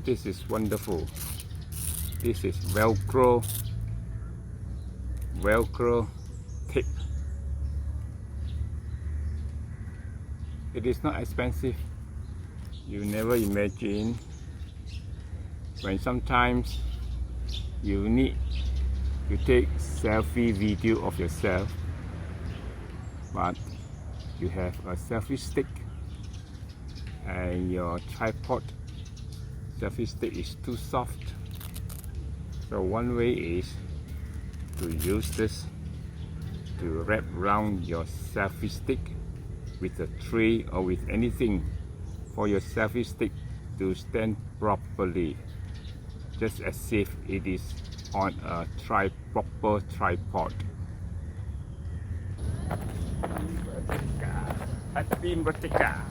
This is wonderful. This is velcro tape. It is not expensive. You never imagine when sometimes you need to take selfie video of yourself, but you have a selfie stick and your tripod selfie stick is too soft. So one way is to use this to wrap around your selfie stick with a tray or with anything for your selfie stick to stand properly, just as if it is on a proper tripod. Happy Merdeka!